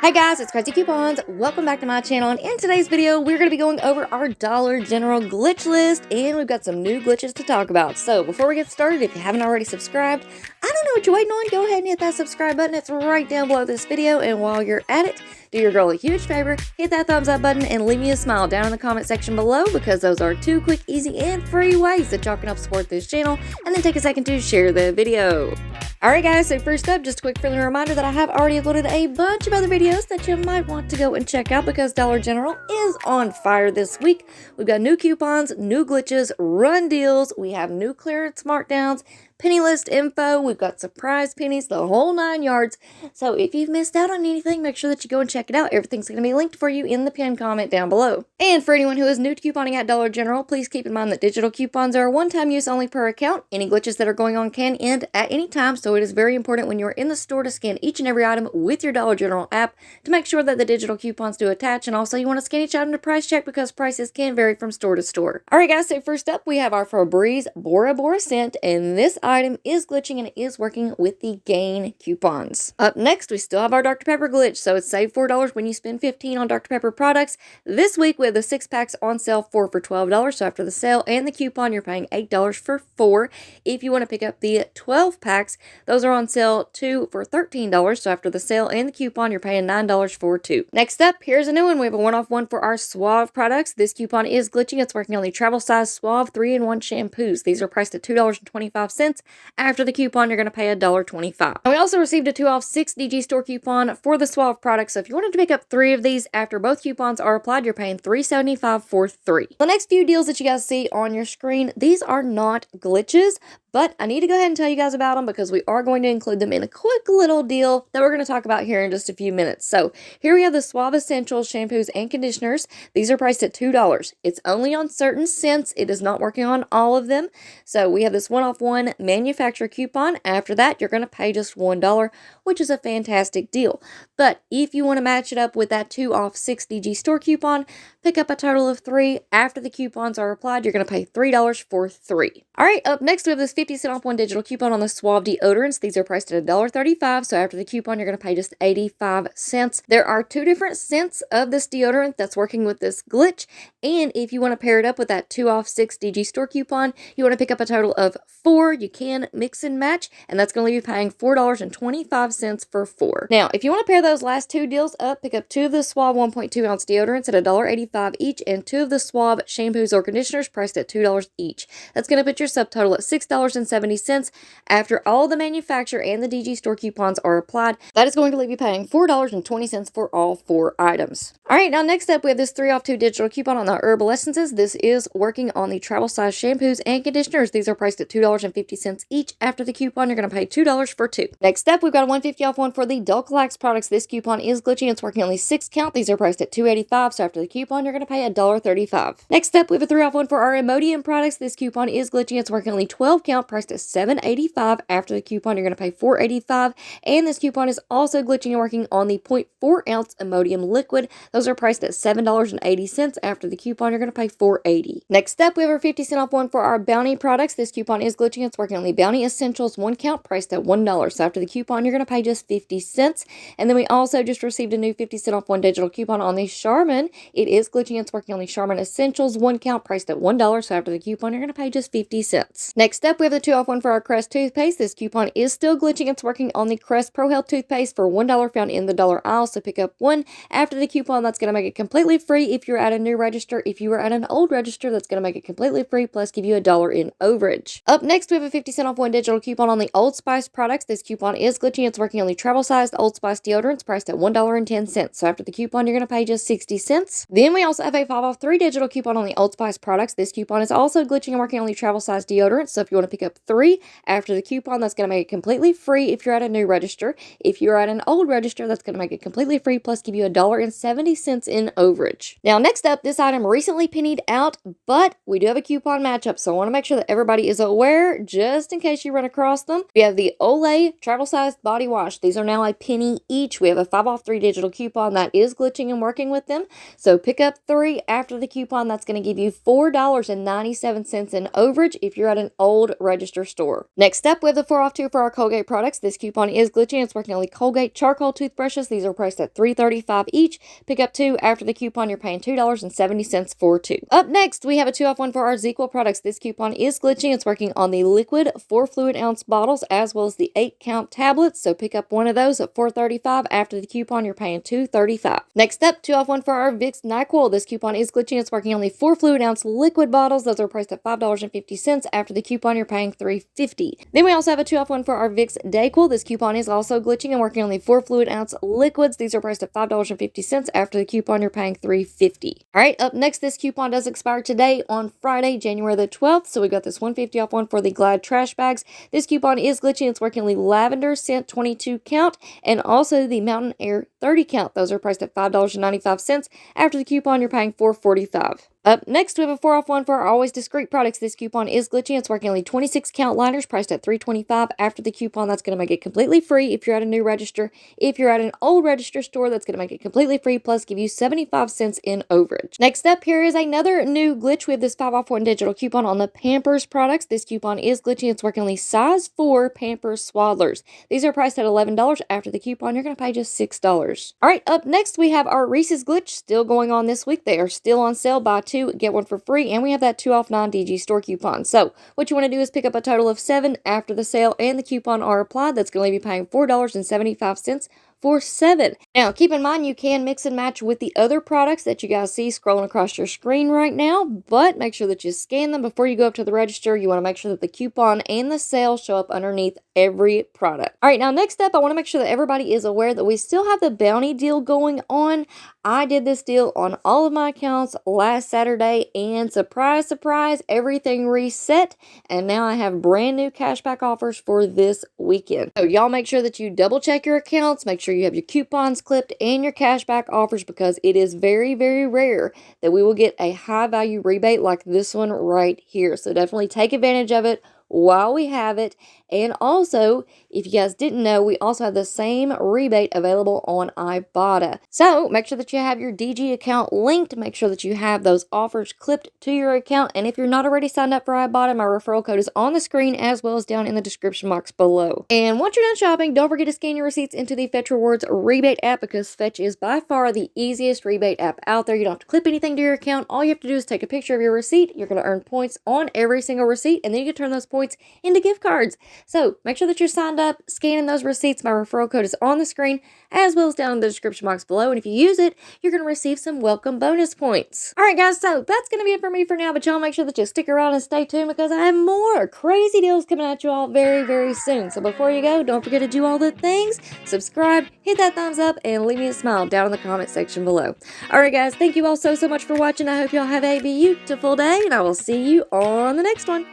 Hi guys, it's Craz-E Coupons. Welcome back to my channel, and in today's video, we're going to be going over our Dollar General glitch list, and we've got some new glitches to talk about. So before we get started, if you haven't already subscribed, I don't know what you're waiting on. Go ahead and hit that subscribe button. It's right down below this video, and while you're at it, do your girl a huge favor, hit that thumbs up button and leave me a smile down in the comment section below, because those are two quick, easy, and free ways that y'all can help support this channel, and then take a second to share the video. Alright guys, so first up, just a quick friendly reminder that I have already uploaded a bunch of other videos that you might want to go and check out because Dollar General is on fire this week. We've got new coupons, new glitches, run deals, we have new clearance markdowns, penny list info, we've got surprise pennies, the whole 9 yards. So if you've missed out on anything, make sure that you go and check it out. Everything's going to be linked for you in the pinned comment down below. And for anyone who is new to couponing at Dollar General, please keep in mind that digital coupons are one-time use only per account. Any glitches that are going on can end at any time, so it is very important when you're in the store to scan each and every item with your Dollar General app to make sure that the digital coupons do attach. And also you want to scan each item to price check because prices can vary from store to store. Alright guys, so first up we have our Febreze Bora Bora scent, and this item is glitching and it is working with the gain coupons. Up next, we still have our Dr. Pepper glitch, so it's save $4 when you spend $15 on Dr. Pepper products. This week we have the 6-packs on sale, 4 for $12, so after the sale and the coupon you're paying $8 for 4. If you want to pick up the 12 packs, those are on sale, 2 for $13, so after the sale and the coupon you're paying $9 for 2. Next up, here's a new one. We have a one-off one for our Suave products. This coupon is glitching. It's working on the travel size Suave 3-in-1 shampoos. These are priced at $2.25. After the coupon, you're going to pay $1.25. And we also received a 2 off 6 DG store coupon for the Suave products. So if you wanted to pick up 3 of these after both coupons are applied, you're paying $3.75 for 3. The next few deals that you guys see on your screen, these are not glitches, but I need to go ahead and tell you guys about them because we are going to include them in a quick little deal that we're going to talk about here in just a few minutes. So here we have the Suave Essentials shampoos and conditioners. These are priced at $2. It's only on certain scents. It is not working on all of them. So we have this one-off one manufacturer coupon. After that, you're going to pay just $1, which is a fantastic deal. But if you want to match it up with that 2 off 6 DG store coupon, pick up a total of 3. After the coupons are applied, you're going to pay $3 for 3. All right, up next we have this 50-cent off one digital coupon on the Suave deodorants. These are priced at $1.35, so after the coupon, you're going to pay just 85 cents. There are 2 different scents of this deodorant that's working with this glitch, and if you want to pair it up with that 2 off 6 DG store coupon, you want to pick up a total of 4. You can mix and match, and that's going to leave you paying $4.25 for 4. Now, if you want to pair those last 2 deals up, pick up 2 of the Suave 1.2 ounce deodorants at $1.85 each, and 2 of the Suave shampoos or conditioners priced at $2 each. That's going to put your subtotal at $6.70 after all the manufacturer and the DG store coupons are applied. That is going to leave you paying $4.20 for all 4 items. All right, now next up we have this 3 off 2 digital coupon on the herbal essences. This is working on the travel size shampoos and conditioners. These are priced at $2.50 each. After the coupon, you're going to pay $2 for 2. Next up, we've got a $1.50 off one for the Dulcolax products. This coupon is glitching. It's working only 6 count. These are priced at $2.85. So after the coupon, you're going to pay $1.35. Next up, we have a 3 off one for our Imodium products. This coupon is glitching. It's working only 12 count, priced at $7.85. After the coupon, you're going to pay $4.85. And this coupon is also glitching and working on the 0.4 ounce Imodium liquid. Those are priced at $7.80. After the coupon, you're going to pay $4.80. Next up, we have our 50-cent off one for our Bounty products. This coupon is glitching. It's working on the Bounty Essentials 1 count, priced at $1. So after the coupon, you're going to pay just 50 cents. And then we also just received a new 50-cent off one digital coupon on the Charmin. It is glitching. It's working on the Charmin Essentials 1 count, priced at $1. So after the coupon, you're going to pay just 50 cents. Next up, we have the 2 off one for our Crest toothpaste. This coupon is still glitching. It's working on the Crest Pro Health toothpaste for $1 found in the dollar aisle. So pick up 1. After the coupon, that's going to make it completely free if you're at a new register. If you are at an old register, that's going to make it completely free, plus give you $1 in overage. Up next, we have a 50-cent off one digital coupon on the Old Spice products. This coupon is glitching. It's working on the travel-sized Old Spice deodorants, priced at $1.10. So after the coupon, you're going to pay just 60 cents. Then we also have a 5 off 3 digital coupon on the Old Spice products. This coupon is also glitching and working on the travel-sized deodorants. So if you want to pick up 3 after the coupon, that's going to make it completely free if you're at a new register. If you're at an old register, that's going to make it completely free, plus give you $1.70 in overage. Now, next up, this item recently pennied out, but we do have a coupon matchup, so I want to make sure that everybody is aware, just in case you run across them. We have the Olay travel-sized body wash. These are now a penny each. We have a 5 off 3 digital coupon that is glitching and working with them. So pick up 3 after the coupon. That's going to give you $4.97 in overage if you're at an old register store. Next up, we have the 4 off 2 for our Colgate products. This coupon is glitching. It's working on the Colgate charcoal toothbrushes. These are priced at $3.35 each. Pick up 2 after the coupon. You're paying $2.70 for 2. Up next, we have a 2 off 1 for our ZzzQuil products. This coupon is glitching. It's working on the liquid 4 fluid ounce bottles as well as the 8 count tablets. So pick up one of those at $4.35. After the coupon, you're paying $2.35. Next up, 2 off 1 for our Vicks NyQuil. This coupon is glitching. It's working on the 4 fluid ounce liquid bottles. Those are priced at $5.50. After the coupon, you're paying $3.50. Then we also have a 2 off 1 for our Vicks DayQuil. This coupon is also glitching and working on the 4 fluid ounce liquids. These are priced at $5.50. After the coupon, you're paying $3.50. All right, up next, this coupon does expire today on Friday, January the 12th. So we got this $1.50 off 1 for the Glad trash bags. This coupon is glitching. It's working on the lavender scent 22 count and also the Mountain Air 30 count. Those are priced at $5.95. After the coupon, you're paying $4.45. Up next, we have a 4 off 1 for our Always Discreet products. This coupon is glitching. It's working on the 26 count liners priced at $3.25. After the coupon, that's going to make it completely free if you're at a new register. If you're at an old register store, that's going to make it completely free plus give you 75 cents in overage. Next up, here is another new glitch. We have this 5 off 1 digital coupon on the Pampers products. This coupon is glitching. It's working on the size 4 Pampers Swaddlers. These are priced at $11. After the coupon, you're going to pay just $6. All right, up next, we have our Reese's glitch still going on this week. They are still on sale. Buy 2, get 1 for free, and we have that 2 off 9 DG store coupon. So what you want to do is pick up a total of 7 after the sale and the coupon are applied. That's going to leave you paying $4.75 for 7. Now, keep in mind you can mix and match with the other products that you guys see scrolling across your screen right now, but make sure that you scan them before you go up to the register. You want to make sure that the coupon and the sale show up underneath every product. All right, now next up, I want to make sure that everybody is aware that we still have the bounty deal going on. I did this deal on all of my accounts last Saturday, and surprise, surprise, everything reset, and now I have brand new cashback offers for this weekend. So y'all make sure that you double check your accounts, make sure you have your coupons clipped and your cashback offers, because it is very, very rare that we will get a high value rebate like this one right here. So definitely take advantage of it while we have it. And also, if you guys didn't know, we also have the same rebate available on Ibotta. So make sure that you have your DG account linked. Make sure that you have those offers clipped to your account. And if you're not already signed up for Ibotta, my referral code is on the screen as well as down in the description box below. And once you're done shopping, don't forget to scan your receipts into the Fetch Rewards rebate app, because Fetch is by far the easiest rebate app out there. You don't have to clip anything to your account. All you have to do is take a picture of your receipt. You're going to earn points on every single receipt, and then you can turn those points into gift cards. So make sure that you're signed up, scanning those receipts. My referral code is on the screen as well as down in the description box below. And if you use it, you're going to receive some welcome bonus points. All right, guys, so that's going to be it for me for now. But y'all make sure that you stick around and stay tuned, because I have more crazy deals coming at you all very, very soon. So before you go, don't forget to do all the things. Subscribe, hit that thumbs up, and leave me a smile down in the comment section below. All right, guys, thank you all so much for watching. I hope y'all have a beautiful day, and I will see you on the next one.